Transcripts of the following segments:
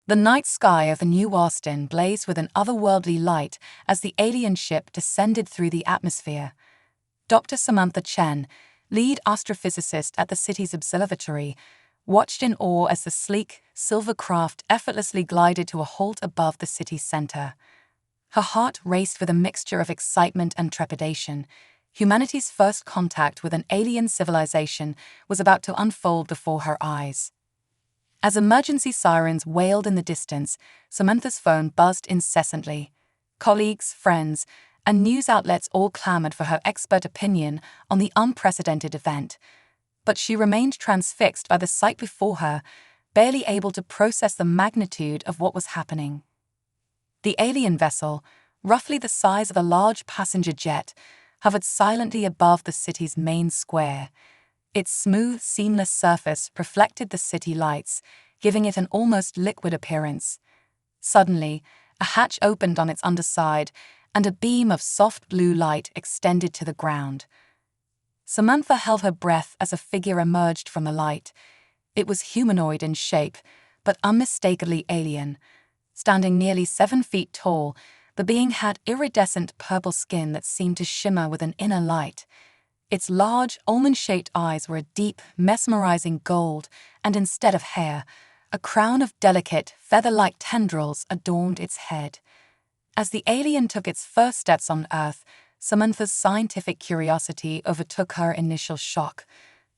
The night sky of the New Austin blazed with an otherworldly light as the alien ship descended through the atmosphere. Dr. Samantha Chen, lead astrophysicist at the city's observatory, watched in awe as the sleek, silver craft effortlessly glided to a halt above the city's center. Her heart raced with a mixture of excitement and trepidation. Humanity's first contact with an alien civilization was about to unfold before her eyes. As emergency sirens wailed in the distance, Samantha's phone buzzed incessantly. Colleagues, friends, and news outlets all clamored for her expert opinion on the unprecedented event. But she remained transfixed by the sight before her, barely able to process the magnitude of what was happening. The alien vessel, roughly the size of a large passenger jet, hovered silently above the city's main square. Its smooth, seamless surface reflected the city lights, giving it an almost liquid appearance. Suddenly, a hatch opened on its underside, and a beam of soft blue light extended to the ground. Samantha held her breath as a figure emerged from the light. It was humanoid in shape, but unmistakably alien. Standing nearly 7 feet tall, the being had iridescent purple skin that seemed to shimmer with an inner light. Its large, almond-shaped eyes were a deep, mesmerizing gold, and instead of hair, a crown of delicate, feather-like tendrils adorned its head. As the alien took its first steps on Earth, Samantha's scientific curiosity overtook her initial shock.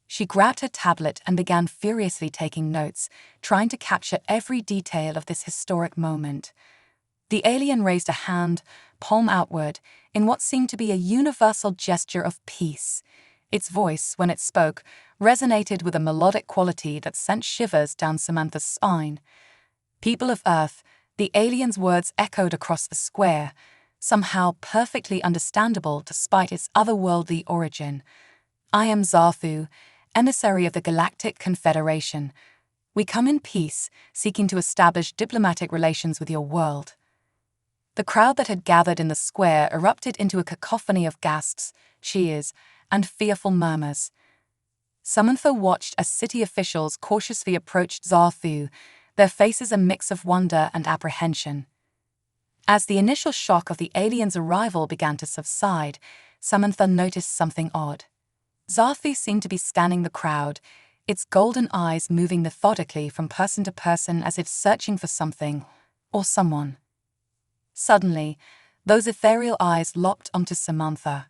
She grabbed her tablet and began furiously taking notes, trying to capture every detail of this historic moment. The alien raised a hand, palm outward, in what seemed to be a universal gesture of peace. Its voice, when it spoke, resonated with a melodic quality that sent shivers down Samantha's spine. "People of Earth," the alien's words echoed across the square, somehow perfectly understandable despite its otherworldly origin. "I am Zarthu, emissary of the Galactic Confederation. We come in peace, seeking to establish diplomatic relations with your world." The crowd that had gathered in the square erupted into a cacophony of gasps, cheers, and fearful murmurs. Samantha watched as city officials cautiously approached Zarthu, their faces a mix of wonder and apprehension. As the initial shock of the alien's arrival began to subside, Samantha noticed something odd. Zarthu seemed to be scanning the crowd, its golden eyes moving methodically from person to person as if searching for something or someone. Suddenly, those ethereal eyes locked onto Samantha.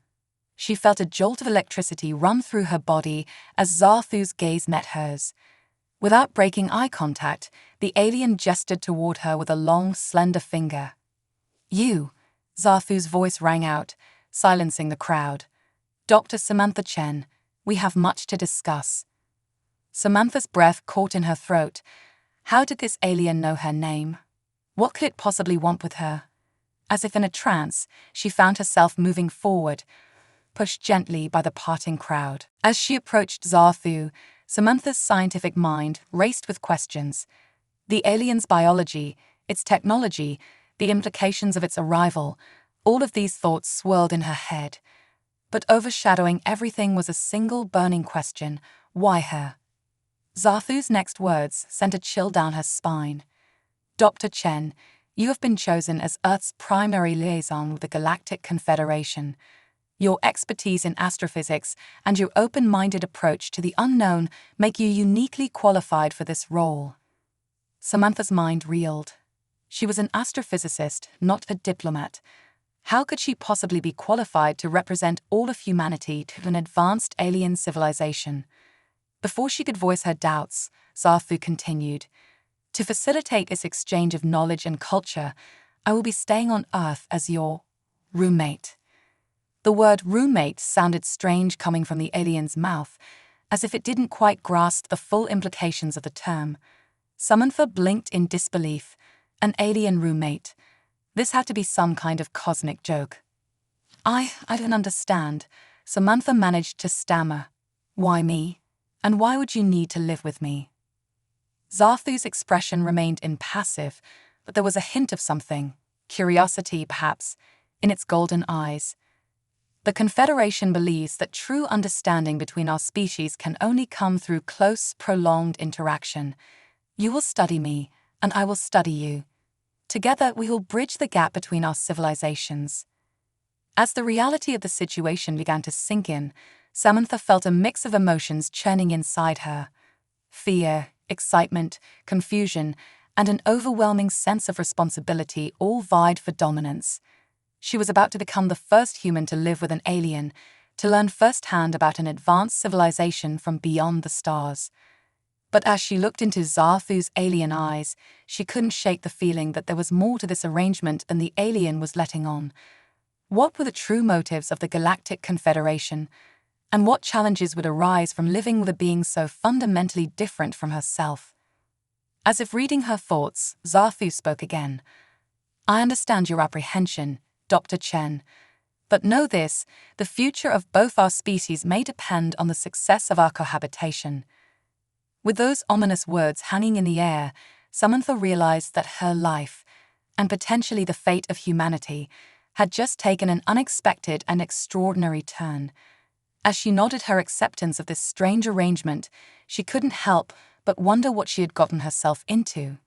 She felt a jolt of electricity run through her body as Zarthu's gaze met hers. Without breaking eye contact, the alien gestured toward her with a long, slender finger. "You," Zarthu's voice rang out, silencing the crowd. "Dr. Samantha Chen, we have much to discuss." Samantha's breath caught in her throat. How did this alien know her name? What could it possibly want with her? As if in a trance, she found herself moving forward, pushed gently by the parting crowd. As she approached Zarthu, Samantha's scientific mind raced with questions. The alien's biology, its technology, the implications of its arrival, all of these thoughts swirled in her head. But overshadowing everything was a single burning question: why her? Zarthu's next words sent a chill down her spine. "Dr. Chen, you have been chosen as Earth's primary liaison with the Galactic Confederation. Your expertise in astrophysics and your open-minded approach to the unknown make you uniquely qualified for this role." Samantha's mind reeled. She was an astrophysicist, not a diplomat. How could she possibly be qualified to represent all of humanity to an advanced alien civilization? Before she could voice her doubts, Zarthu continued, "To facilitate this exchange of knowledge and culture, I will be staying on Earth as your roommate." The word roommate sounded strange coming from the alien's mouth, as if it didn't quite grasp the full implications of the term. Samantha blinked in disbelief. An alien roommate. This had to be some kind of cosmic joke. I don't understand," Samantha managed to stammer. "Why me? And why would you need to live with me?" Zarthu's expression remained impassive, but there was a hint of something, curiosity perhaps, in its golden eyes. "The Confederation believes that true understanding between our species can only come through close, prolonged interaction. You will study me, and I will study you. Together, we will bridge the gap between our civilizations." As the reality of the situation began to sink in, Samantha felt a mix of emotions churning inside her. Fear, excitement, confusion, and an overwhelming sense of responsibility all vied for dominance. She was about to become the first human to live with an alien, to learn firsthand about an advanced civilization from beyond the stars. But as she looked into Zarthu's alien eyes, she couldn't shake the feeling that there was more to this arrangement than the alien was letting on. What were the true motives of the Galactic Confederation? And what challenges would arise from living with a being so fundamentally different from herself? As if reading her thoughts, Zarthu spoke again. "I understand your apprehension, Dr. Chen. But know this, the future of both our species may depend on the success of our cohabitation." With those ominous words hanging in the air, Samantha realized that her life, and potentially the fate of humanity, had just taken an unexpected and extraordinary turn. As she nodded her acceptance of this strange arrangement, she couldn't help but wonder what she had gotten herself into.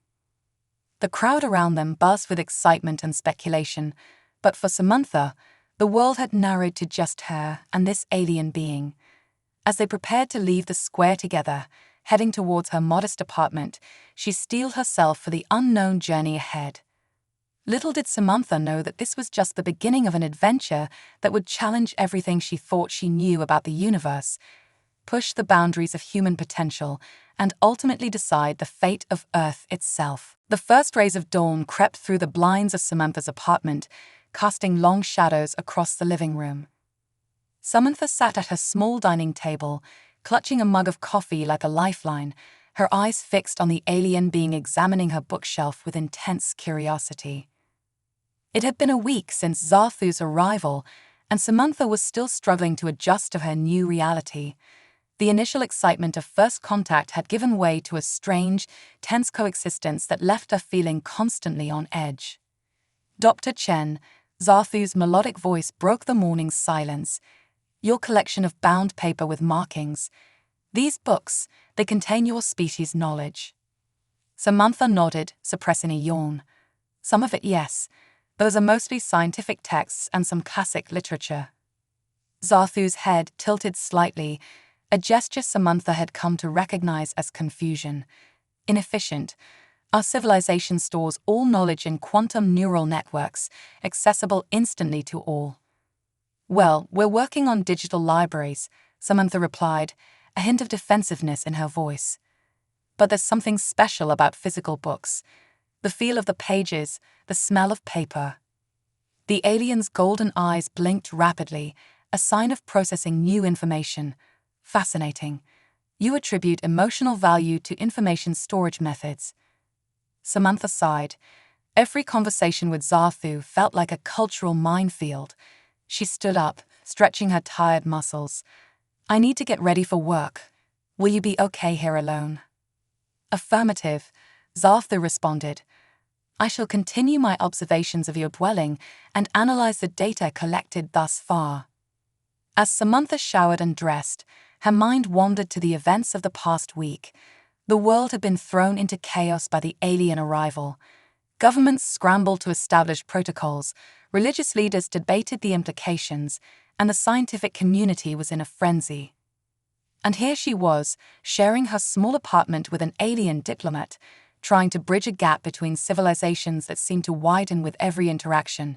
The crowd around them buzzed with excitement and speculation, but for Samantha, the world had narrowed to just her and this alien being. As they prepared to leave the square together, heading towards her modest apartment, she steeled herself for the unknown journey ahead. Little did Samantha know that this was just the beginning of an adventure that would challenge everything she thought she knew about the universe, push the boundaries of human potential, and ultimately decide the fate of Earth itself. The first rays of dawn crept through the blinds of Samantha's apartment, casting long shadows across the living room. Samantha sat at her small dining table, clutching a mug of coffee like a lifeline, her eyes fixed on the alien being examining her bookshelf with intense curiosity. It had been a week since Zarthu's arrival, and Samantha was still struggling to adjust to her new reality. The initial excitement of first contact had given way to a strange, tense coexistence that left her feeling constantly on edge. "Dr. Chen," Zarthu's melodic voice broke the morning's silence. "Your collection of bound paper with markings. These books, they contain your species' knowledge." Samantha nodded, suppressing a yawn. "Some of it, yes. Those are mostly scientific texts and some classic literature." Zarthu's head tilted slightly, a gesture Samantha had come to recognize as confusion. "Inefficient. Our civilization stores all knowledge in quantum neural networks, accessible instantly to all." "Well, we're working on digital libraries," Samantha replied, a hint of defensiveness in her voice. "But there's something special about physical books. The feel of the pages, the smell of paper." The alien's golden eyes blinked rapidly, a sign of processing new information. "Fascinating. You attribute emotional value to information storage methods." Samantha sighed. Every conversation with Zarthu felt like a cultural minefield. She stood up, stretching her tired muscles. "I need to get ready for work. Will you be okay here alone?" "Affirmative," Zarthu responded. "I shall continue my observations of your dwelling and analyze the data collected thus far." As Samantha showered and dressed, her mind wandered to the events of the past week. The world had been thrown into chaos by the alien arrival. Governments scrambled to establish protocols, religious leaders debated the implications, and the scientific community was in a frenzy. And here she was, sharing her small apartment with an alien diplomat, trying to bridge a gap between civilizations that seemed to widen with every interaction.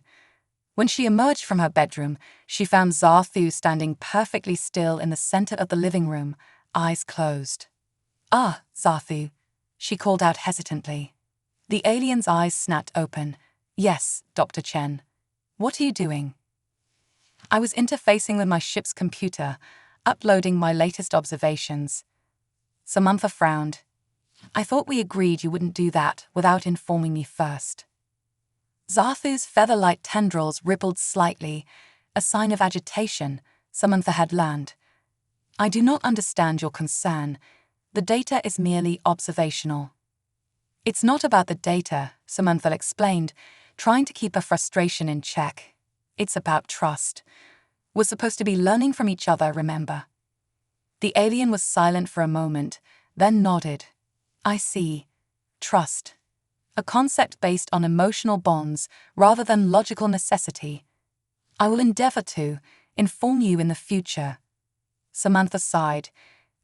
When she emerged from her bedroom, she found Zarthu standing perfectly still in the center of the living room, eyes closed. "Ah, Zarthu," she called out hesitantly. The alien's eyes snapped open. "Yes, Dr. Chen. What are you doing?" "I was interfacing with my ship's computer, uploading my latest observations." Samantha frowned. "I thought we agreed you wouldn't do that without informing me first." Zarthu's feather-like tendrils rippled slightly, a sign of agitation, Samantha had learned. "I do not understand your concern. The data is merely observational." "It's not about the data," Samantha explained, trying to keep her frustration in check. "It's about trust. We're supposed to be learning from each other, remember?" The alien was silent for a moment, then nodded. "I see. Trust. a concept based on emotional bonds rather than logical necessity. I will endeavor to inform you in the future. Samantha sighed.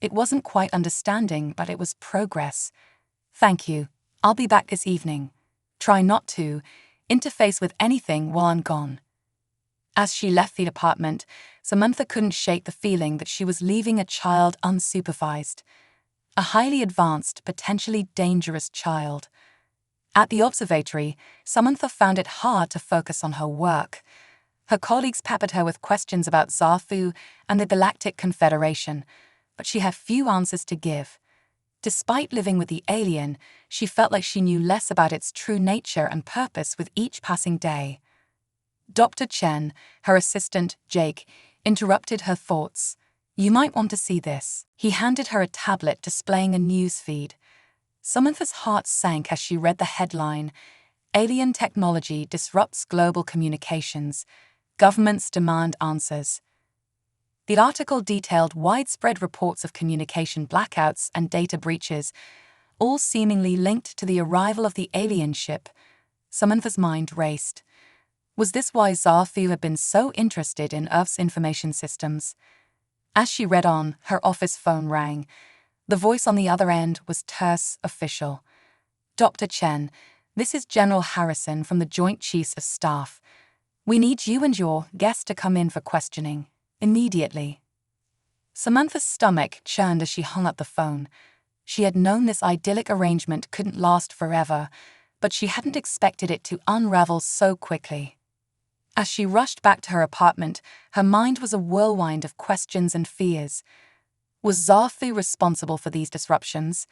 It wasn't quite understanding, but it was progress. Thank you. I'll be back this evening. Try not to interface with anything while I'm gone. As she left the apartment, Samantha couldn't shake the feeling that she was leaving a child unsupervised. A highly advanced, potentially dangerous child. At the observatory, Samantha found it hard to focus on her work. Her colleagues peppered her with questions about Xarthu and the Galactic Confederation, but she had few answers to give. Despite living with the alien, she felt like she knew less about its true nature and purpose with each passing day. Dr. Chen, her assistant, Jake, interrupted her thoughts. You might want to see this. He handed her a tablet displaying a news feed. Samantha's heart sank as she read the headline, Alien Technology Disrupts Global Communications. Governments Demand Answers. The article detailed widespread reports of communication blackouts and data breaches, all seemingly linked to the arrival of the alien ship. Samantha's mind raced. Was this why Xarthu had been so interested in Earth's information systems? As she read on, her office phone rang. The voice on the other end was terse, official. Dr. Chen, this is General Harrison from the Joint Chiefs of Staff. We need you and your guest to come in for questioning, immediately. Samantha's stomach churned as she hung up the phone. She had known this idyllic arrangement couldn't last forever, but she hadn't expected it to unravel so quickly. As she rushed back to her apartment, her mind was a whirlwind of questions and fears. Was Xarthu responsible for these disruptions?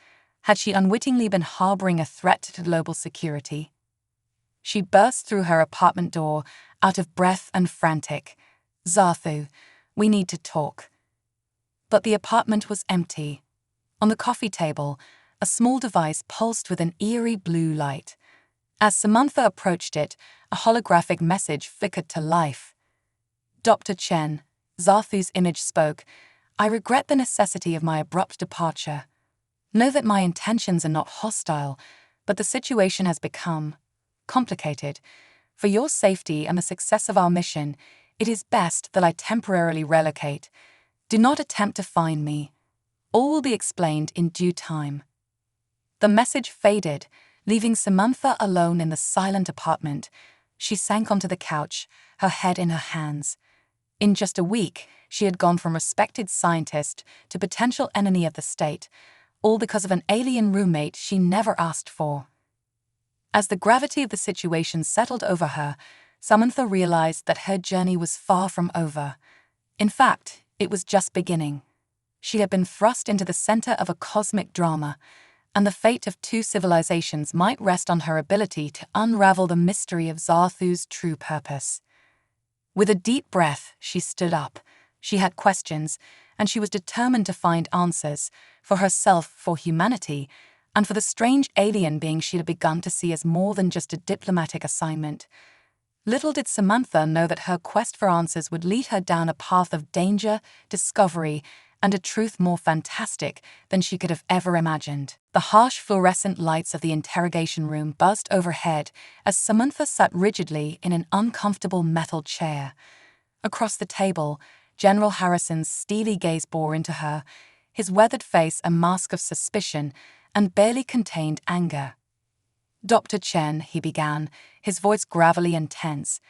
Had she unwittingly been harboring a threat to global security? She burst through her apartment door, out of breath and frantic. Xarthu, we need to talk. But the apartment was empty. On the coffee table, a small device pulsed with an eerie blue light. As Samantha approached it, a holographic message flickered to life. Dr. Chen, Xarthu's image spoke, I regret the necessity of my abrupt departure. Know that my intentions are not hostile, but the situation has become complicated. For your safety and the success of our mission, it is best that I temporarily relocate. Do not attempt to find me. All will be explained in due time. The message faded, leaving Samantha alone in the silent apartment. She sank onto the couch, her head in her hands. In just a week, she had gone from respected scientist to potential enemy of the state, all because of an alien roommate she never asked for. As the gravity of the situation settled over her, Samantha realized that her journey was far from over. In fact, it was just beginning. She had been thrust into the center of a cosmic drama, and the fate of two civilizations might rest on her ability to unravel the mystery of Xarthu's true purpose. With a deep breath, she stood up. She had questions, and she was determined to find answers, for herself, for humanity, and for the strange alien being she had begun to see as more than just a diplomatic assignment. Little did Samantha know that her quest for answers would lead her down a path of danger, discovery, and a truth more fantastic than she could have ever imagined. The harsh fluorescent lights of the interrogation room buzzed overhead as Samantha sat rigidly in an uncomfortable metal chair. Across the table, General Harrison's steely gaze bore into her, his weathered face a mask of suspicion and barely contained anger. Dr. Chen, he began, his voice gravelly and tense,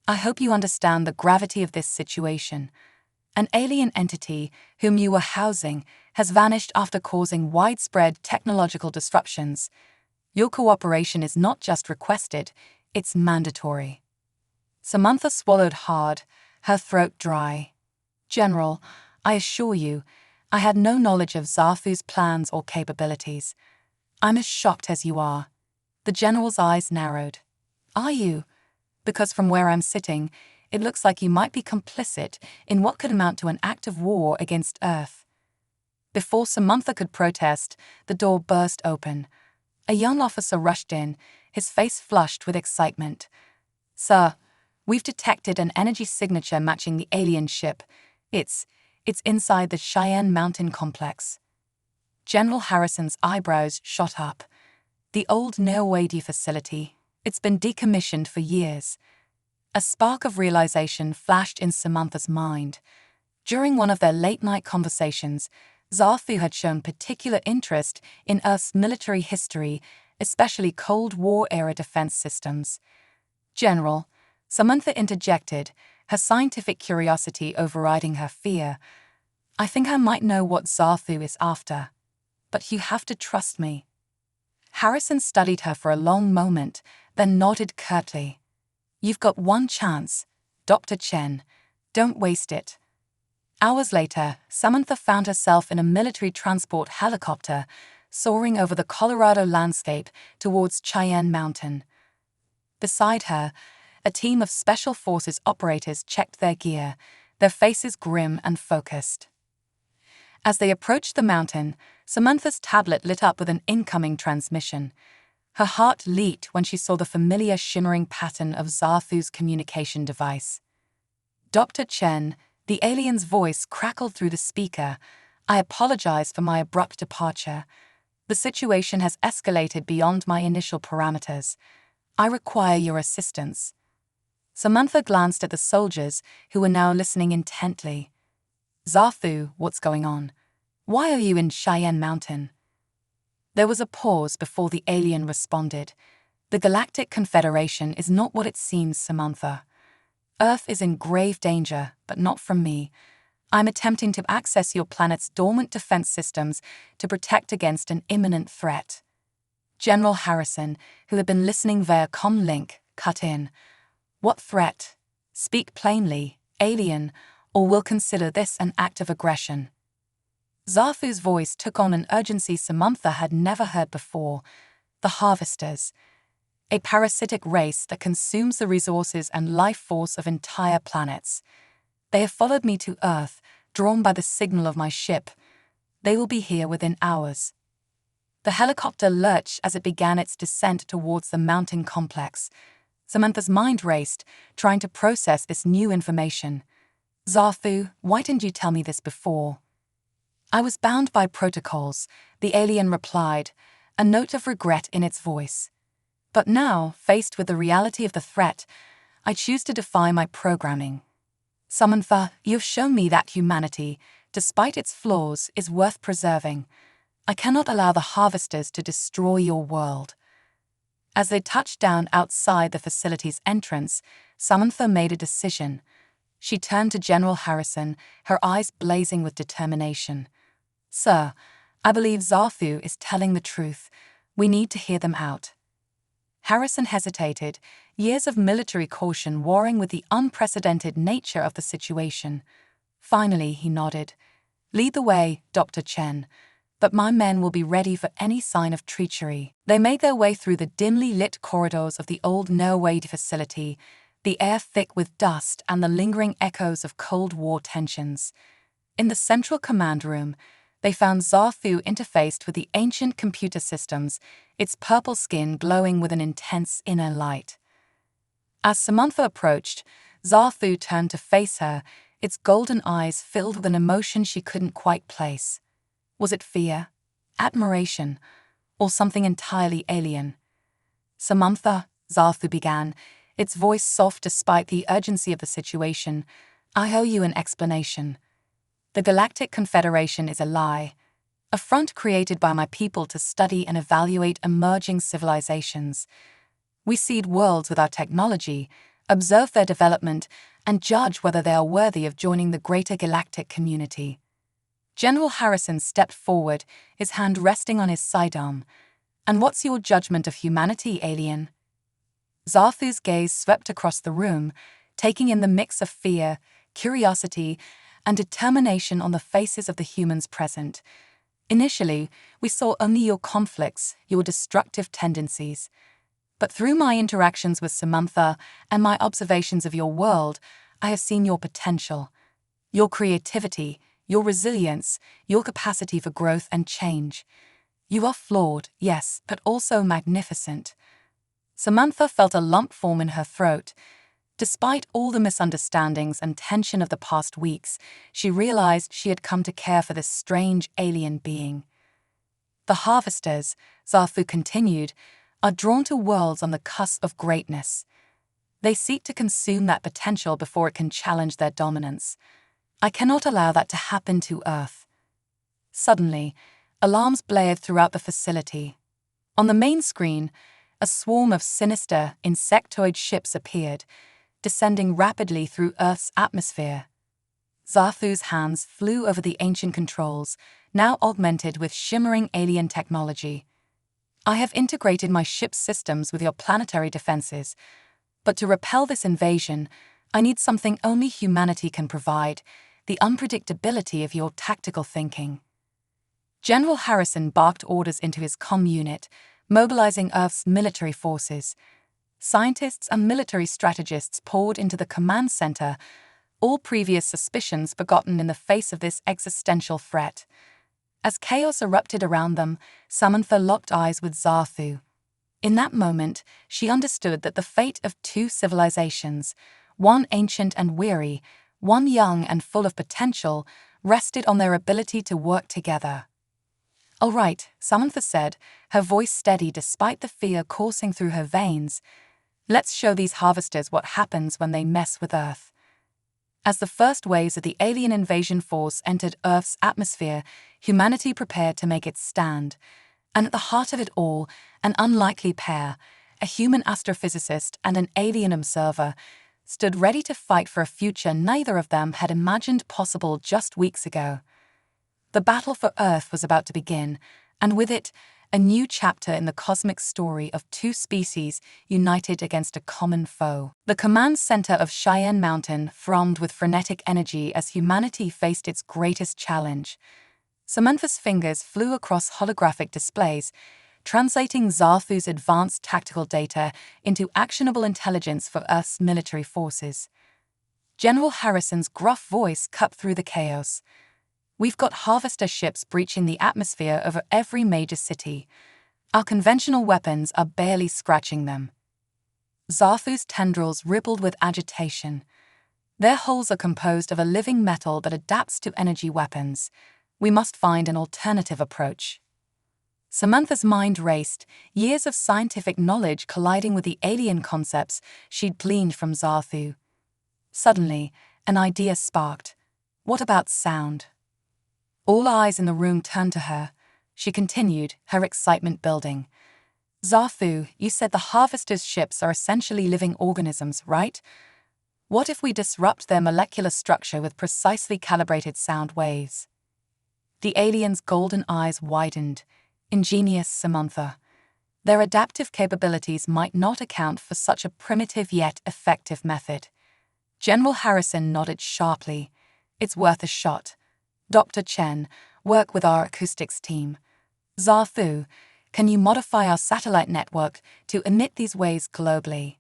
I hope you understand the gravity of this situation. An alien entity whom you were housing has vanished after causing widespread technological disruptions. Your cooperation is not just requested, it's mandatory. Samantha swallowed hard, her throat dry. General, I assure you, I had no knowledge of Xarthu's plans or capabilities. I'm as shocked as you are. The general's eyes narrowed. Are you? Because from where I'm sitting, it looks like you might be complicit in what could amount to an act of war against Earth. Before Samantha could protest, the door burst open. A young officer rushed in, his face flushed with excitement. Sir, we've detected an energy signature matching the alien ship. It's inside the Cheyenne Mountain complex. General Harrison's eyebrows shot up. The old Neowadi facility. It's been decommissioned for years. A spark of realization flashed in Samantha's mind. During one of their late-night conversations, Zarthu had shown particular interest in Earth's military history, especially Cold War-era defense systems. General, Samantha interjected, her scientific curiosity overriding her fear. I think I might know what Zarthu is after. But you have to trust me. Harrison studied her for a long moment, then nodded curtly. You've got one chance, Dr. Chen. Don't waste it. Hours later, Samantha found herself in a military transport helicopter, soaring over the Colorado landscape towards Cheyenne Mountain. Beside her, a team of Special Forces operators checked their gear, their faces grim and focused. As they approached the mountain, Samantha's tablet lit up with an incoming transmission. Her heart leaped when she saw the familiar shimmering pattern of Zarthu's communication device. Dr. Chen, the alien's voice crackled through the speaker. I apologize for my abrupt departure. The situation has escalated beyond my initial parameters. I require your assistance. Samantha glanced at the soldiers, who were now listening intently. Zarthu, what's going on? Why are you in Cheyenne Mountain? There was a pause before the alien responded. The Galactic Confederation is not what it seems, Samantha. Earth is in grave danger, but not from me. I'm attempting to access your planet's dormant defense systems to protect against an imminent threat. General Harrison, who had been listening via comlink, cut in. What threat? Speak plainly, alien, or we'll consider this an act of aggression. Zarthu's voice took on an urgency Samantha had never heard before. The Harvesters. A parasitic race that consumes the resources and life force of entire planets. They have followed me to Earth, drawn by the signal of my ship. They will be here within hours. The helicopter lurched as it began its descent towards the mountain complex. Samantha's mind raced, trying to process this new information. Zarthu, why didn't you tell me this before? I was bound by protocols, the alien replied, a note of regret in its voice. But now, faced with the reality of the threat, I choose to defy my programming. Samantha, you've shown me that humanity, despite its flaws, is worth preserving. I cannot allow the Harvesters to destroy your world. As they touched down outside the facility's entrance, Samantha made a decision. She turned to General Harrison, her eyes blazing with determination. Sir, I believe Zarthu is telling the truth. We need to hear them out. Harrison hesitated, years of military caution warring with the unprecedented nature of the situation. Finally, he nodded. Lead the way, Dr. Chen, but my men will be ready for any sign of treachery. They made their way through the dimly lit corridors of the old Neowade facility, the air thick with dust and the lingering echoes of Cold War tensions. In the central command room, they found Zarthu interfaced with the ancient computer systems, its purple skin glowing with an intense inner light. As Samantha approached, Zarthu turned to face her, its golden eyes filled with an emotion she couldn't quite place. Was it fear, admiration, or something entirely alien? Samantha, Zarthu began, its voice soft despite the urgency of the situation, I owe you an explanation. The Galactic Confederation is a lie, a front created by my people to study and evaluate emerging civilizations. We seed worlds with our technology, observe their development, and judge whether they are worthy of joining the greater galactic community. General Harrison stepped forward, his hand resting on his sidearm. And what's your judgment of humanity, alien? Zarthu's gaze swept across the room, taking in the mix of fear, curiosity, and determination on the faces of the humans present. Initially, we saw only your conflicts, your destructive tendencies. But through my interactions with Samantha and my observations of your world, I have seen your potential, your creativity, your resilience, your capacity for growth and change. You are flawed, yes, but also magnificent. Samantha felt a lump form in her throat. Despite all the misunderstandings and tension of the past weeks, she realized she had come to care for this strange alien being. The harvesters, Zafu continued, are drawn to worlds on the cusp of greatness. They seek to consume that potential before it can challenge their dominance. I cannot allow that to happen to Earth. Suddenly, alarms blared throughout the facility. On the main screen, a swarm of sinister, insectoid ships appeared, descending rapidly through Earth's atmosphere. Zafu's hands flew over the ancient controls, now augmented with shimmering alien technology. I have integrated my ship's systems with your planetary defenses, but to repel this invasion, I need something only humanity can provide: the unpredictability of your tactical thinking. General Harrison barked orders into his comm unit, mobilizing Earth's military forces. Scientists and military strategists poured into the command center, all previous suspicions forgotten in the face of this existential threat. As chaos erupted around them, Samantha locked eyes with Zafu. In that moment, she understood that the fate of two civilizations, one ancient and weary, one young and full of potential, rested on their ability to work together. "All right," Samantha said, her voice steady despite the fear coursing through her veins. "Let's show these harvesters what happens when they mess with Earth." As the first waves of the alien invasion force entered Earth's atmosphere, humanity prepared to make its stand. And at the heart of it all, an unlikely pair, a human astrophysicist and an alien observer, stood ready to fight for a future neither of them had imagined possible just weeks ago. The battle for Earth was about to begin, and with it, a new chapter in the cosmic story of two species united against a common foe. The command center of Cheyenne Mountain thrummed with frenetic energy as humanity faced its greatest challenge. Samantha's fingers flew across holographic displays, translating Zafu's advanced tactical data into actionable intelligence for Earth's military forces. General Harrison's gruff voice cut through the chaos. "We've got harvester ships breaching the atmosphere over every major city. Our conventional weapons are barely scratching them." Zafu's tendrils rippled with agitation. "Their hulls are composed of a living metal that adapts to energy weapons. We must find an alternative approach." Samantha's mind raced, years of scientific knowledge colliding with the alien concepts she'd gleaned from Zafu. Suddenly, an idea sparked. What about sound? All eyes in the room turned to her. She continued, her excitement building. "Zafu, you said the harvesters' ships are essentially living organisms, right? What if we disrupt their molecular structure with precisely calibrated sound waves?" The alien's golden eyes widened. Ingenious Samantha. Their adaptive capabilities might not account for such a primitive yet effective method. General Harrison nodded sharply. "It's worth a shot. Dr. Chen, work with our acoustics team. Zafu, can you modify our satellite network to emit these waves globally?"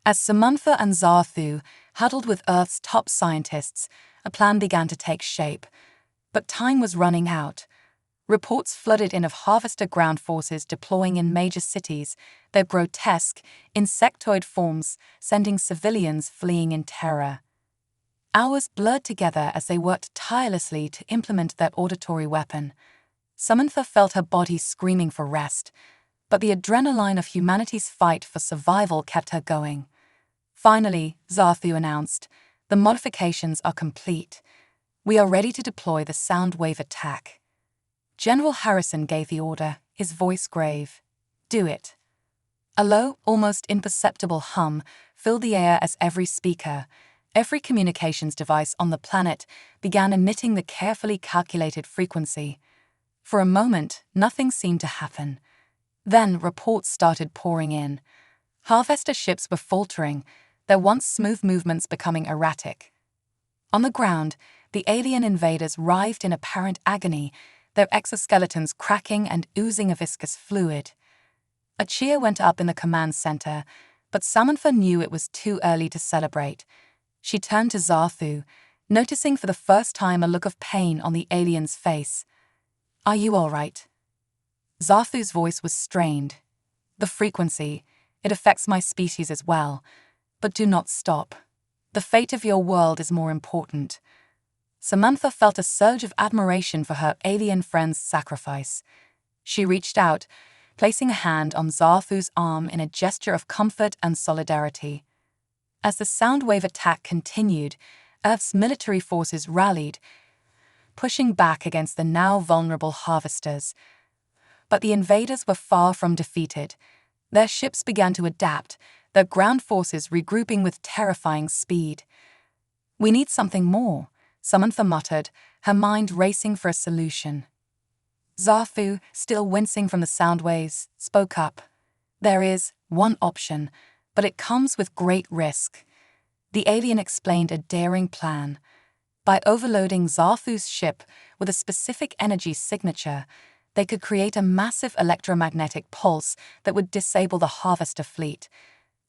As Samantha and Zafu huddled with Earth's top scientists, a plan began to take shape. But time was running out. Reports flooded in of harvester ground forces deploying in major cities, their grotesque, insectoid forms sending civilians fleeing in terror. Hours blurred together as they worked tirelessly to implement their auditory weapon. Samantha felt her body screaming for rest, but the adrenaline of humanity's fight for survival kept her going. Finally, Zafu announced, "The modifications are complete. We are ready to deploy the sound wave attack." General Harrison gave the order, his voice grave. "Do it." A low, almost imperceptible hum filled the air as every communications device on the planet began emitting the carefully calculated frequency. For a moment, nothing seemed to happen. Then reports started pouring in. Harvester ships were faltering, their once smooth movements becoming erratic. On the ground, the alien invaders writhed in apparent agony, their exoskeletons cracking and oozing a viscous fluid. A cheer went up in the command center, but Samantha knew it was too early to celebrate. She turned to Zafu, noticing for the first time a look of pain on the alien's face. "Are you all right?" Zafu's voice was strained. "The frequency, it affects my species as well. But do not stop. The fate of your world is more important." Samantha felt a surge of admiration for her alien friend's sacrifice. She reached out, placing a hand on Zarthu's arm in a gesture of comfort and solidarity. As the Soundwave attack continued, Earth's military forces rallied, pushing back against the now vulnerable harvesters. But the invaders were far from defeated. Their ships began to adapt, their ground forces regrouping with terrifying speed. "We need something more," Samantha muttered, her mind racing for a solution. Zarthu, still wincing from the sound waves, spoke up. "There is one option, but it comes with great risk." The alien explained a daring plan. By overloading Zarthu's ship with a specific energy signature, they could create a massive electromagnetic pulse that would disable the harvester fleet.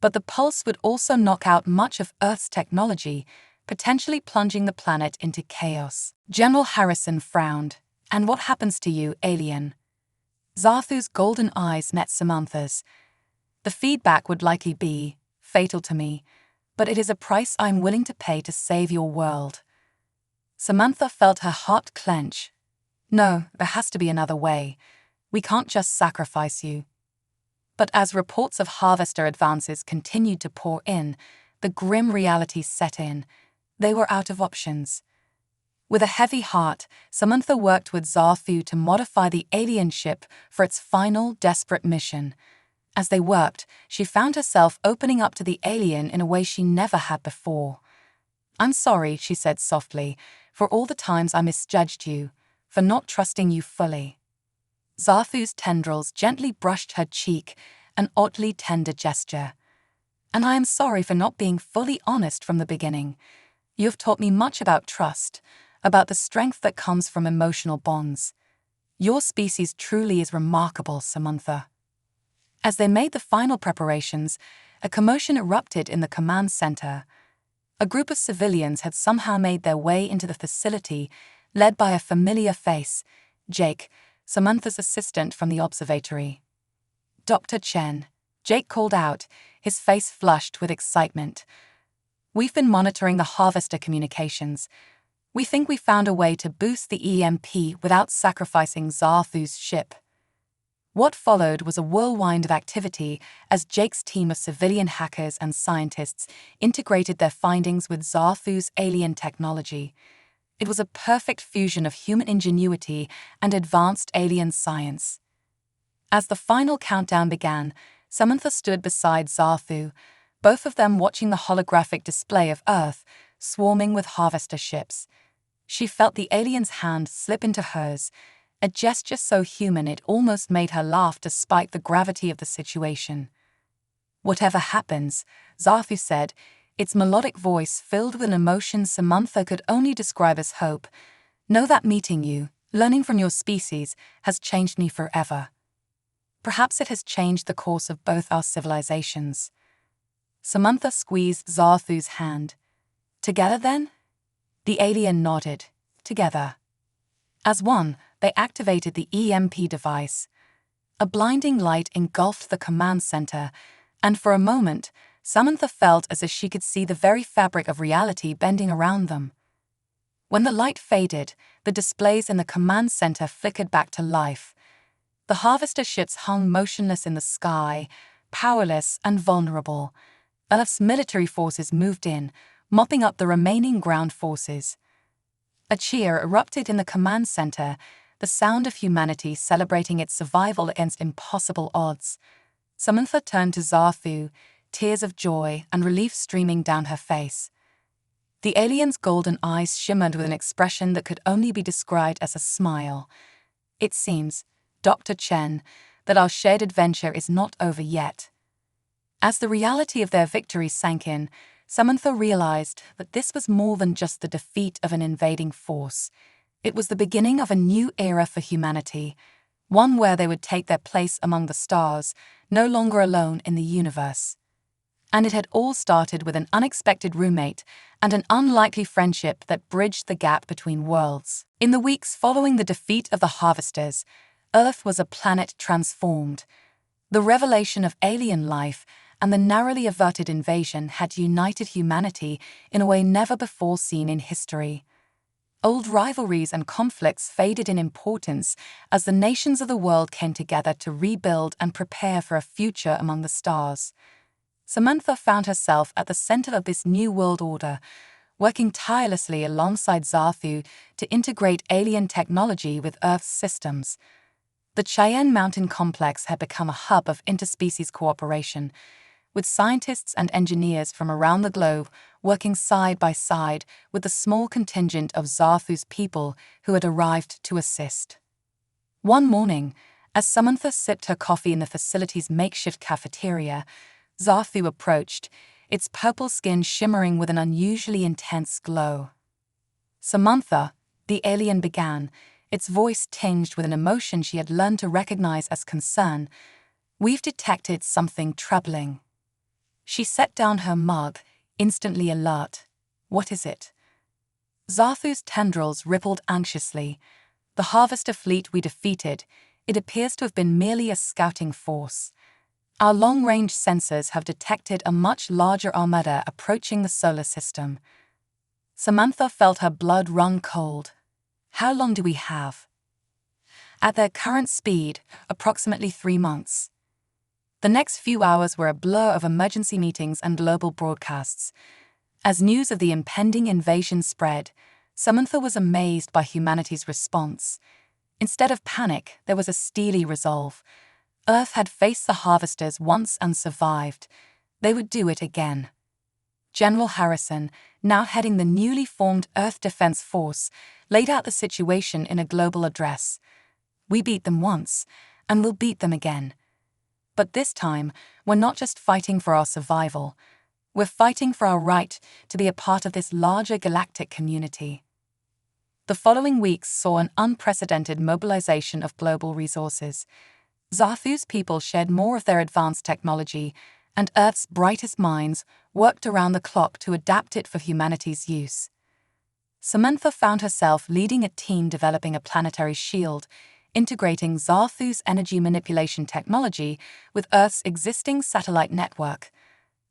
But the pulse would also knock out much of Earth's technology, potentially plunging the planet into chaos. General Harrison frowned. "And what happens to you, alien?" Zarthu's golden eyes met Samantha's. "The feedback would likely be fatal to me, but it is a price I'm willing to pay to save your world." Samantha felt her heart clench. "No, there has to be another way. We can't just sacrifice you." But as reports of harvester advances continued to pour in, the grim reality set in. They were out of options. With a heavy heart, Samantha worked with Zarthu to modify the alien ship for its final, desperate mission. As they worked, she found herself opening up to the alien in a way she never had before. "I'm sorry," she said softly, "for all the times I misjudged you, for not trusting you fully." Zarthu's tendrils gently brushed her cheek, an oddly tender gesture. "And I am sorry for not being fully honest from the beginning. You have taught me much about trust, about the strength that comes from emotional bonds. Your species truly is remarkable, Samantha." As they made the final preparations, a commotion erupted in the command center. A group of civilians had somehow made their way into the facility, led by a familiar face, Jake, Samantha's assistant from the observatory. "Dr. Chen," Jake called out, his face flushed with excitement. "We've been monitoring the harvester communications. We think we found a way to boost the EMP without sacrificing Zarthu's ship." What followed was a whirlwind of activity as Jake's team of civilian hackers and scientists integrated their findings with Zarthu's alien technology. It was a perfect fusion of human ingenuity and advanced alien science. As the final countdown began, Samantha stood beside Zarthu, both of them watching the holographic display of Earth swarming with harvester ships. She felt the alien's hand slip into hers, a gesture so human it almost made her laugh despite the gravity of the situation. "Whatever happens," Zarthu said, its melodic voice filled with an emotion Samantha could only describe as hope, "know that meeting you, learning from your species, has changed me forever. Perhaps it has changed the course of both our civilizations." Samantha squeezed Zarthu's hand. "Together then?" The alien nodded. "Together." As one, they activated the EMP device. A blinding light engulfed the command center, and for a moment, Samantha felt as if she could see the very fabric of reality bending around them. When the light faded, the displays in the command center flickered back to life. The harvester ships hung motionless in the sky, powerless and vulnerable. Earth's military forces moved in, mopping up the remaining ground forces. A cheer erupted in the command center, the sound of humanity celebrating its survival against impossible odds. Samantha turned to Zarthu, tears of joy and relief streaming down her face. The alien's golden eyes shimmered with an expression that could only be described as a smile. "It seems, Dr. Chen, that our shared adventure is not over yet." As the reality of their victory sank in, Samantha realized that this was more than just the defeat of an invading force. It was the beginning of a new era for humanity, one where they would take their place among the stars, no longer alone in the universe. And it had all started with an unexpected roommate and an unlikely friendship that bridged the gap between worlds. In the weeks following the defeat of the Harvesters, Earth was a planet transformed. The revelation of alien life and the narrowly averted invasion had united humanity in a way never before seen in history. Old rivalries and conflicts faded in importance as the nations of the world came together to rebuild and prepare for a future among the stars. Samantha found herself at the center of this new world order, working tirelessly alongside Zarthu to integrate alien technology with Earth's systems. The Cheyenne Mountain Complex had become a hub of interspecies cooperation, with scientists and engineers from around the globe working side by side with the small contingent of Zarthu's people who had arrived to assist. One morning, as Samantha sipped her coffee in the facility's makeshift cafeteria, Zarthu approached, its purple skin shimmering with an unusually intense glow. "Samantha," the alien began, its voice tinged with an emotion she had learned to recognize as concern, "we've detected something troubling." She set down her mug, instantly alert. "What is it?" Zarthu's tendrils rippled anxiously. "The harvester fleet we defeated, it appears to have been merely a scouting force. Our long-range sensors have detected a much larger armada approaching the solar system." Samantha felt her blood run cold. "How long do we have?" "At their current speed, approximately 3 months." The next few hours were a blur of emergency meetings and global broadcasts. As news of the impending invasion spread, Samantha was amazed by humanity's response. Instead of panic, there was a steely resolve. Earth had faced the harvesters once and survived. They would do it again. General Harrison, now heading the newly formed Earth Defense Force, laid out the situation in a global address. "We beat them once, and we'll beat them again. But this time, we're not just fighting for our survival. We're fighting for our right to be a part of this larger galactic community." The following weeks saw an unprecedented mobilization of global resources. Zarthu's people shared more of their advanced technology, and Earth's brightest minds worked around the clock to adapt it for humanity's use. Samantha found herself leading a team developing a planetary shield, integrating Zarthu's energy manipulation technology with Earth's existing satellite network.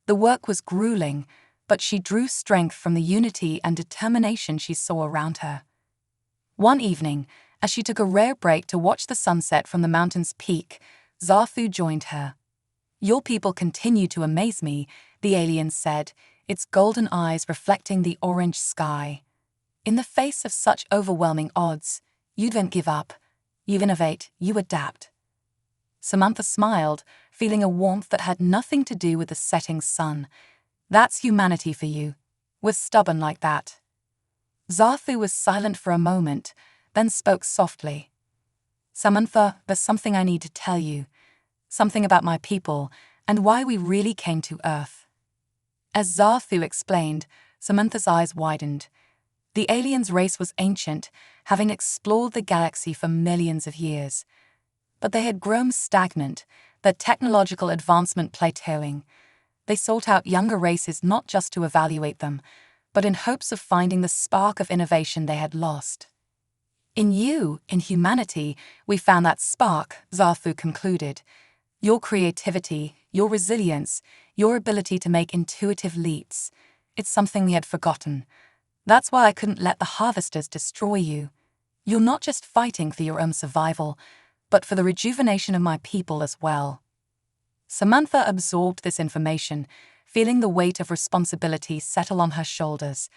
The work was grueling, but she drew strength from the unity and determination she saw around her. One evening, as she took a rare break to watch the sunset from the mountain's peak, Zarthu joined her. "Your people continue to amaze me," the alien said, its golden eyes reflecting the orange sky. "In the face of such overwhelming odds, you don't give up. You innovate, you adapt." Samantha smiled, feeling a warmth that had nothing to do with the setting sun. "That's humanity for you. We're stubborn like that." Zarthu was silent for a moment, then spoke softly. "Samantha, there's something I need to tell you. Something about my people, and why we really came to Earth." As Zarthu explained, Samantha's eyes widened. The aliens' race was ancient, having explored the galaxy for millions of years. But they had grown stagnant, their technological advancement plateauing. They sought out younger races not just to evaluate them, but in hopes of finding the spark of innovation they had lost. "In you, in humanity, we found that spark," Zarthu concluded. "Your creativity, your resilience, your ability to make intuitive leaps. It's something we had forgotten. That's why I couldn't let the harvesters destroy you. You're not just fighting for your own survival, but for the rejuvenation of my people as well." Samantha absorbed this information, feeling the weight of responsibility settle on her shoulders.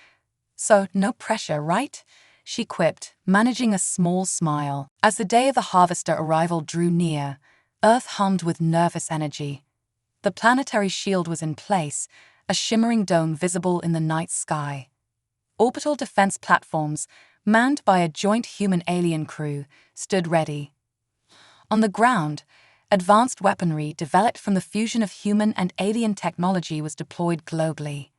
"So, no pressure, right?" she quipped, managing a small smile. As the day of the harvester arrival drew near, Earth hummed with nervous energy. The planetary shield was in place, a shimmering dome visible in the night sky. Orbital defense platforms, manned by a joint human-alien crew, stood ready. On the ground, advanced weaponry developed from the fusion of human and alien technology was deployed globally.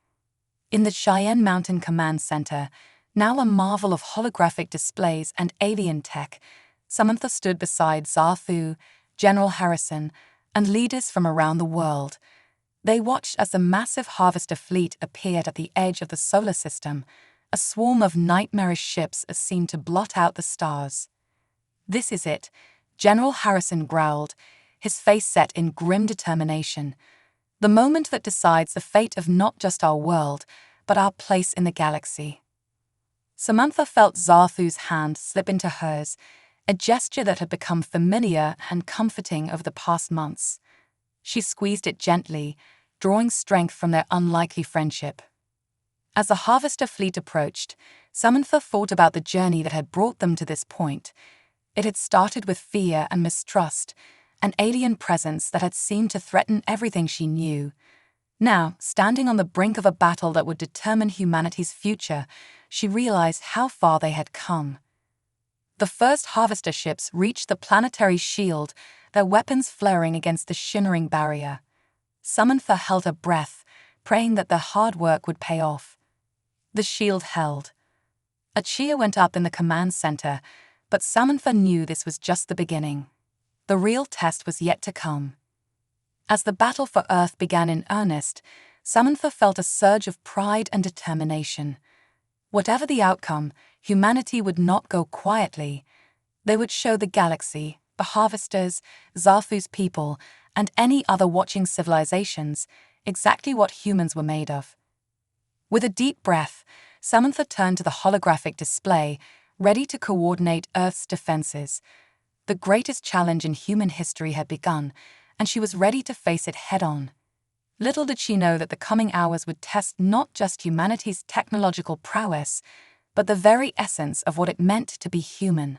In the Cheyenne Mountain Command Center, now a marvel of holographic displays and alien tech, Samantha stood beside Zarthu, General Harrison, and leaders from around the world. They watched as the massive harvester fleet appeared at the edge of the solar system, a swarm of nightmarish ships as seemed to blot out the stars. "This is it," General Harrison growled, his face set in grim determination. "The moment that decides the fate of not just our world, but our place in the galaxy." Samantha felt Zarthu's hand slip into hers, a gesture that had become familiar and comforting over the past months. She squeezed it gently, drawing strength from their unlikely friendship. As the Harvester fleet approached, Samantha thought about the journey that had brought them to this point. It had started with fear and mistrust, an alien presence that had seemed to threaten everything she knew. Now, standing on the brink of a battle that would determine humanity's future, she realized how far they had come. The first Harvester ships reached the planetary shield, their weapons flaring against the shimmering barrier. Samantha held her breath, praying that their hard work would pay off. The shield held. A cheer went up in the command center, but Samantha knew this was just the beginning. The real test was yet to come. As the battle for Earth began in earnest, Samantha felt a surge of pride and determination. Whatever the outcome, humanity would not go quietly. They would show the galaxy, the Harvesters, Zarthu's people, and any other watching civilizations exactly what humans were made of. With a deep breath, Samantha turned to the holographic display, ready to coordinate Earth's defenses. The greatest challenge in human history had begun, and she was ready to face it head-on. Little did she know that the coming hours would test not just humanity's technological prowess, but the very essence of what it meant to be human.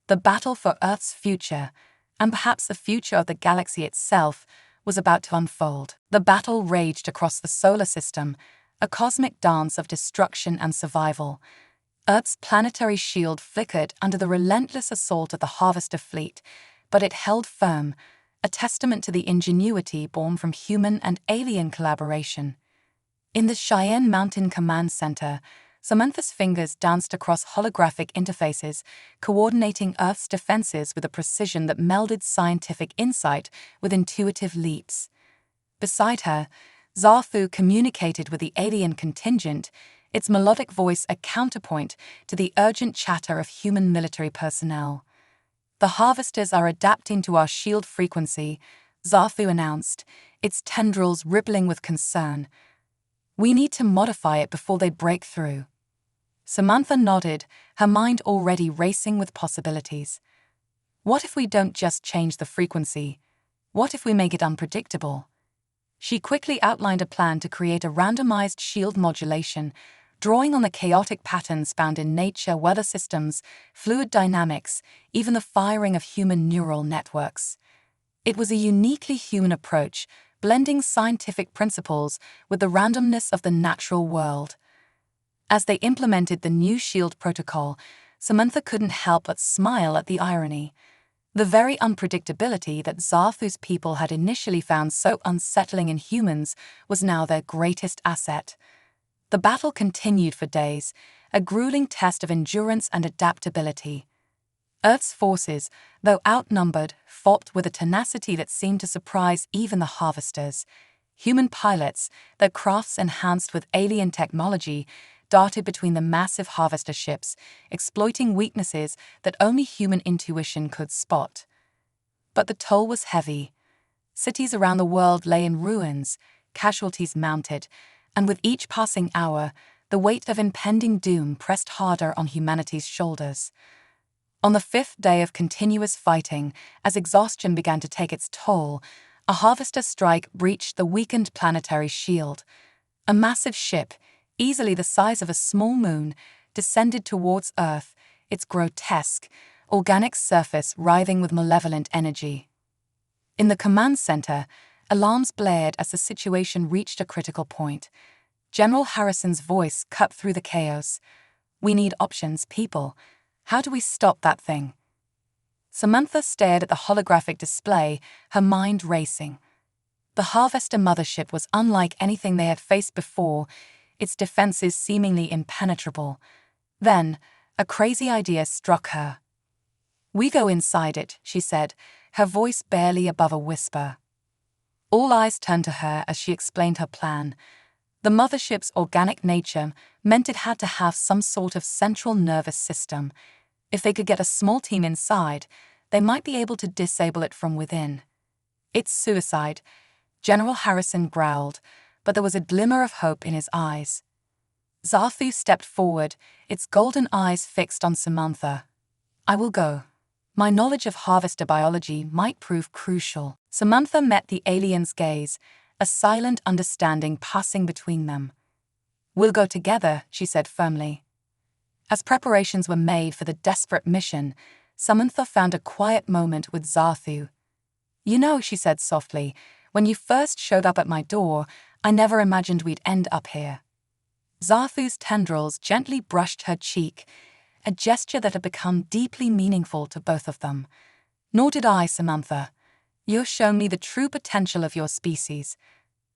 The battle for Earth's future, and perhaps the future of the galaxy itself, was about to unfold. The battle raged across the solar system, a cosmic dance of destruction and survival. Earth's planetary shield flickered under the relentless assault of the Harvester fleet, but it held firm, a testament to the ingenuity born from human and alien collaboration. In the Cheyenne Mountain Command Center, Samantha's fingers danced across holographic interfaces, coordinating Earth's defenses with a precision that melded scientific insight with intuitive leaps. Beside her, Zarthu communicated with the alien contingent, its melodic voice a counterpoint to the urgent chatter of human military personnel. "The Harvesters are adapting to our shield frequency," Zarthu announced, its tendrils rippling with concern. "We need to modify it before they break through." Samantha nodded, her mind already racing with possibilities. What if we don't just change the frequency? What if we make it unpredictable? She quickly outlined a plan to create a randomized shield modulation, drawing on the chaotic patterns found in nature, weather systems, fluid dynamics, even the firing of human neural networks. It was a uniquely human approach, blending scientific principles with the randomness of the natural world. As they implemented the new shield protocol, Samantha couldn't help but smile at the irony. The very unpredictability that Zarthu's people had initially found so unsettling in humans was now their greatest asset. The battle continued for days, a grueling test of endurance and adaptability. Earth's forces, though outnumbered, fought with a tenacity that seemed to surprise even the Harvesters. Human pilots, their crafts enhanced with alien technology, darted between the massive Harvester ships, exploiting weaknesses that only human intuition could spot. But the toll was heavy. Cities around the world lay in ruins, casualties mounted, and with each passing hour, the weight of impending doom pressed harder on humanity's shoulders. On the fifth day of continuous fighting, as exhaustion began to take its toll, a Harvester strike breached the weakened planetary shield. A massive ship, easily the size of a small moon, descended towards Earth, its grotesque, organic surface writhing with malevolent energy. In the command center, alarms blared as the situation reached a critical point. General Harrison's voice cut through the chaos. "We need options, people. How do we stop that thing?" Samantha stared at the holographic display, her mind racing. The Harvester mothership was unlike anything they had faced before, its defenses seemingly impenetrable. Then, a crazy idea struck her. "We go inside it," she said, her voice barely above a whisper. All eyes turned to her as she explained her plan. The mothership's organic nature meant it had to have some sort of central nervous system. If they could get a small team inside, they might be able to disable it from within. "It's suicide," General Harrison growled, but there was a glimmer of hope in his eyes. Zarthu stepped forward, its golden eyes fixed on Samantha. I will go. My knowledge of harvester biology might prove crucial. Samantha met the alien's gaze, a silent understanding passing between them. We'll go together, she said firmly. As preparations were made for the desperate mission, Samantha found a quiet moment with Zarthu. You know, she said softly, when you first showed up at my door, I never imagined we'd end up here. Zarthu's tendrils gently brushed her cheek, a gesture that had become deeply meaningful to both of them. Nor did I, Samantha. You've shown me the true potential of your species.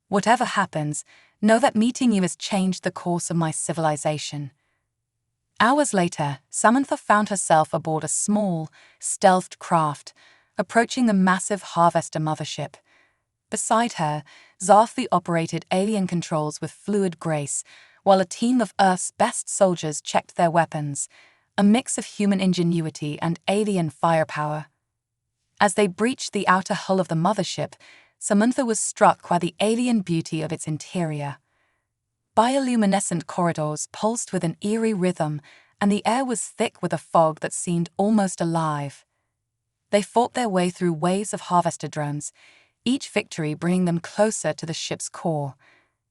Whatever happens, know that meeting you has changed the course of my civilization. Hours later, Samantha found herself aboard a small, stealthed craft, approaching the massive Harvester mothership. Beside her, Zarthu operated alien controls with fluid grace, while a team of Earth's best soldiers checked their weapons, a mix of human ingenuity and alien firepower. As they breached the outer hull of the mothership, Samantha was struck by the alien beauty of its interior. Bioluminescent corridors pulsed with an eerie rhythm, and the air was thick with a fog that seemed almost alive. They fought their way through waves of harvester drones, each victory bringing them closer to the ship's core.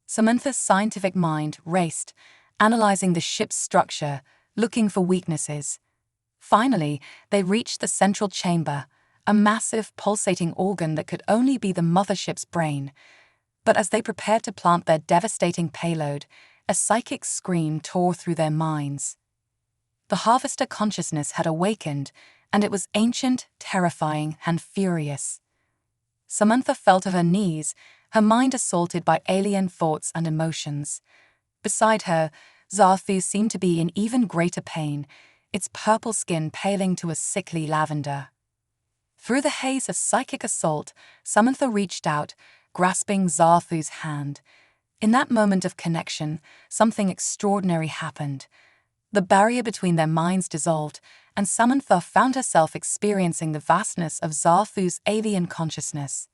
Samantha's scientific mind raced, analyzing the ship's structure, looking for weaknesses. Finally, they reached the central chamber, a massive, pulsating organ that could only be the mothership's brain. But as they prepared to plant their devastating payload, a psychic scream tore through their minds. The harvester consciousness had awakened, and it was ancient, terrifying, and furious. Samantha fell to her knees, her mind assaulted by alien thoughts and emotions. Beside her, Zarthu seemed to be in even greater pain, its purple skin paling to a sickly lavender. Through the haze of psychic assault, Samantha reached out, grasping Zarthu's hand. In that moment of connection, something extraordinary happened. The barrier between their minds dissolved, and Samantha found herself experiencing the vastness of Zarthu's alien consciousness.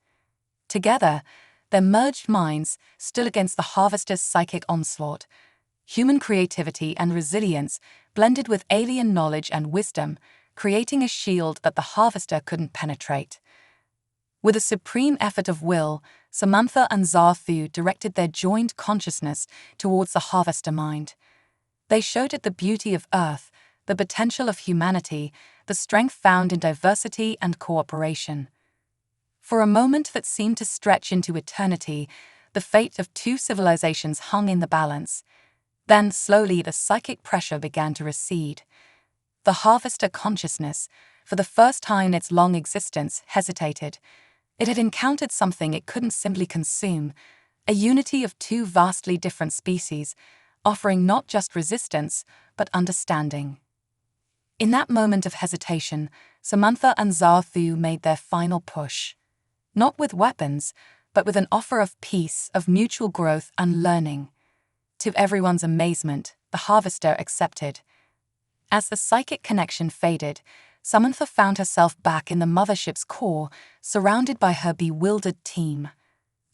Together, their merged minds stood against the harvester's psychic onslaught. Human creativity and resilience blended with alien knowledge and wisdom, creating a shield that the harvester couldn't penetrate. With a supreme effort of will, Samantha and Zarthu directed their joined consciousness towards the harvester mind. They showed it the beauty of Earth, the potential of humanity, the strength found in diversity and cooperation. For a moment that seemed to stretch into eternity, the fate of two civilizations hung in the balance. Then, slowly, the psychic pressure began to recede. The harvester consciousness, for the first time in its long existence, hesitated. It had encountered something it couldn't simply consume, a unity of two vastly different species, offering not just resistance, but understanding. In that moment of hesitation, Samantha and Zarthu made their final push. Not with weapons, but with an offer of peace, of mutual growth and learning. To everyone's amazement, the harvester accepted. As the psychic connection faded, Samantha found herself back in the mothership's core, surrounded by her bewildered team.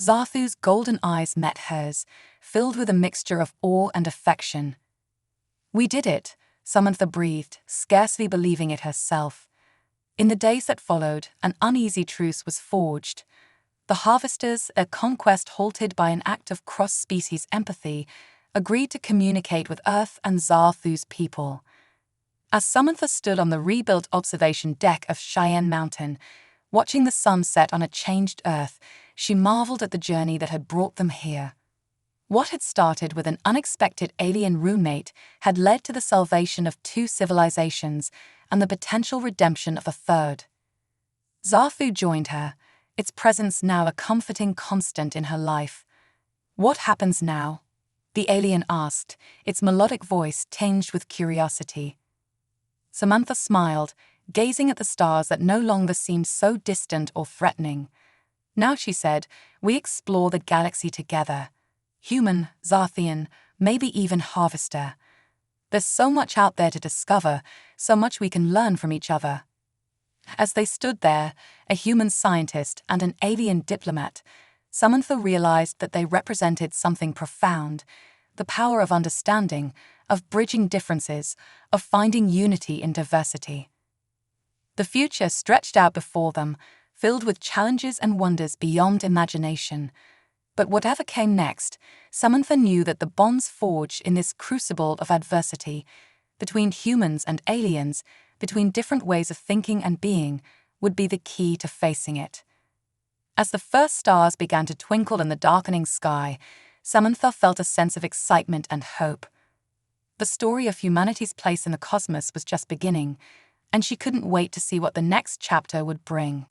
Zarthu's golden eyes met hers, filled with a mixture of awe and affection. We did it, Samantha breathed, scarcely believing it herself. In the days that followed, an uneasy truce was forged. The harvesters, a conquest halted by an act of cross-species empathy, agreed to communicate with Earth and Zarthu's people. As Samantha stood on the rebuilt observation deck of Cheyenne Mountain, watching the sun set on a changed Earth, she marveled at the journey that had brought them here. What had started with an unexpected alien roommate had led to the salvation of two civilizations and the potential redemption of a third. Zarthu joined her, its presence now a comforting constant in her life. What happens now? The alien asked, its melodic voice tinged with curiosity. Samantha smiled, gazing at the stars that no longer seemed so distant or threatening. Now, she said, we explore the galaxy together. Human, Zarthian, maybe even harvester. There's so much out there to discover, so much we can learn from each other. As they stood there, a human scientist and an alien diplomat, Samantha realized that they represented something profound, the power of understanding, of bridging differences, of finding unity in diversity. The future stretched out before them, filled with challenges and wonders beyond imagination. But whatever came next, Samantha knew that the bonds forged in this crucible of adversity, between humans and aliens, between different ways of thinking and being, would be the key to facing it. As the first stars began to twinkle in the darkening sky, Samantha felt a sense of excitement and hope. The story of humanity's place in the cosmos was just beginning, and she couldn't wait to see what the next chapter would bring.